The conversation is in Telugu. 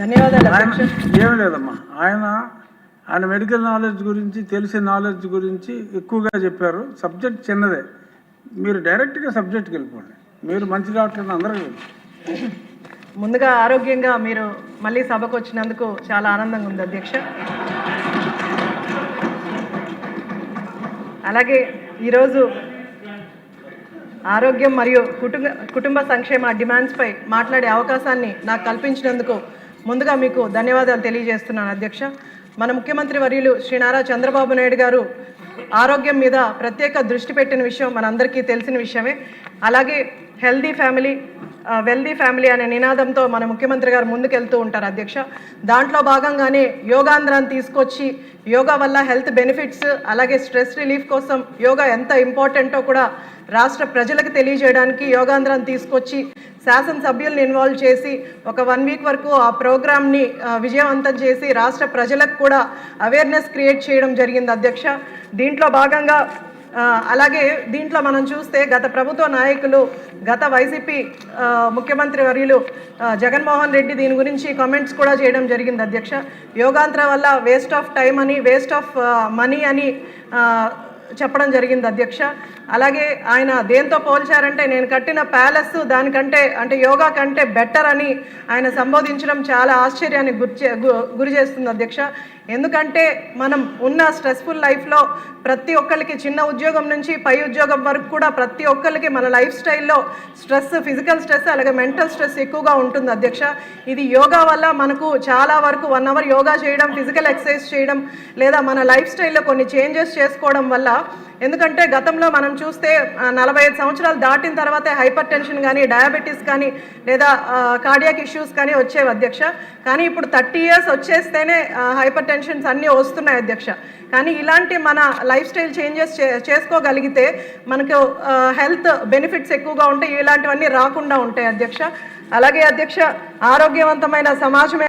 ధన్యవాదాలు. ఏం లేదమ్మా, ఆయన మెడికల్ నాలెడ్జ్ గురించి, తెలిసిన నాలెడ్జ్ గురించి ఎక్కువగా చెప్పారు. సబ్జెక్ట్ చిన్నదే, మీరు డైరెక్ట్గా సబ్జెక్ట్కి వెళ్ళిపోండి. మీరు మంచి డాక్టర్ని అందరూ. ముందుగా ఆరోగ్యంగా మీరు మళ్ళీ సభకు వచ్చినందుకు చాలా ఆనందంగా ఉంది అధ్యక్ష. అలాగే ఈరోజు ఆరోగ్యం మరియు కుటుంబ సంక్షేమ డిమాండ్స్పై మాట్లాడే అవకాశాన్ని నాకు కల్పించినందుకు ముందుగా మీకు ధన్యవాదాలు తెలియజేస్తున్నాను అధ్యక్ష. మన ముఖ్యమంత్రి వర్యులు శ్రీ నారా చంద్రబాబు నాయుడు గారు ఆరోగ్యం మీద ప్రత్యేక దృష్టి పెట్టిన విషయం మనందరికీ తెలిసిన విషయమే. అలాగే హెల్దీ ఫ్యామిలీ వెల్దీ ఫ్యామిలీ అనే నినాదంతో మన ముఖ్యమంత్రి గారు ముందుకెళ్తూ ఉంటారు అధ్యక్ష. దాంట్లో భాగంగానే యోగాంధ్రాన్ని తీసుకొచ్చి యోగా వల్ల హెల్త్ బెనిఫిట్స్, అలాగే స్ట్రెస్ రిలీఫ్ కోసం యోగా ఎంత ఇంపార్టెంటో కూడా రాష్ట్ర ప్రజలకు తెలియజేయడానికి యోగాంధ్రాన్ని తీసుకొచ్చి శాసనసభ్యుల్ని ఇన్వాల్వ్ చేసి ఒక 1 వీక్ వరకు ఆ ప్రోగ్రామ్ని విజయవంతం చేసి రాష్ట్ర ప్రజలకు కూడా అవేర్నెస్ క్రియేట్ చేయడం జరిగింది అధ్యక్ష. దీంట్లో భాగంగా అలాగే దీంట్లో మనం చూస్తే గత ప్రభుత్వ నాయకులు, గత వైసీపీ ముఖ్యమంత్రి వర్యులు జగన్మోహన్ రెడ్డి దీని గురించి కామెంట్స్ కూడా చేయడం జరిగింది అధ్యక్ష. యోగాంధ్ర వల్ల వేస్ట్ ఆఫ్ టైం అని, వేస్ట్ ఆఫ్ మనీ అని చెప్పడం జరిగింది అధ్యక్ష. అలాగే ఆయన దేంతో పోల్చారంటే, నేను కట్టిన ప్యాలెస్ దానికంటే అంటే యోగా కంటే బెటర్ అని ఆయన సంబోధించడం చాలా ఆశ్చర్యాన్ని గురి చేస్తుంది అధ్యక్ష. ఎందుకంటే మనం ఉన్న స్ట్రెస్ఫుల్ లైఫ్లో ప్రతి ఒక్కరికి, చిన్న ఉద్యోగం నుంచి పై ఉద్యోగం వరకు కూడా ప్రతి ఒక్కరికి మన లైఫ్ స్టైల్లో స్ట్రెస్, ఫిజికల్ స్ట్రెస్ అలాగే మెంటల్ స్ట్రెస్ ఎక్కువగా ఉంటుంది అధ్యక్ష. ఇది యోగా వల్ల మనకు చాలా వరకు 1 అవర్ యోగా చేయడం, ఫిజికల్ ఎక్సర్సైజ్ చేయడం, లేదా మన లైఫ్ స్టైల్లో కొన్ని చేంజెస్ చేసుకోవడం వల్ల, ఎందుకంటే గతంలో మనం చూస్తే 45 సంవత్సరాలు దాటిన తర్వాతే హైపర్ టెన్షన్ కానీ, డయాబెటీస్ కానీ, లేదా కార్డియాక్ ఇష్యూస్ కానీ వచ్చేవి అధ్యక్ష. కానీ ఇప్పుడు 30 ఇయర్స్ వచ్చేస్తేనే హైపర్ టెన్షన్స్ అన్నీ వస్తున్నాయి అధ్యక్ష. కానీ ఇలాంటి మన లైఫ్ స్టైల్ చేంజెస్ చేసుకోగలిగితే మనకు హెల్త్ బెనిఫిట్స్ ఎక్కువగా ఉంటాయి, ఇలాంటివన్నీ రాకుండా ఉంటాయి అధ్యక్ష. అలాగే అధ్యక్ష, ఆరోగ్యవంతమైన సమాజమే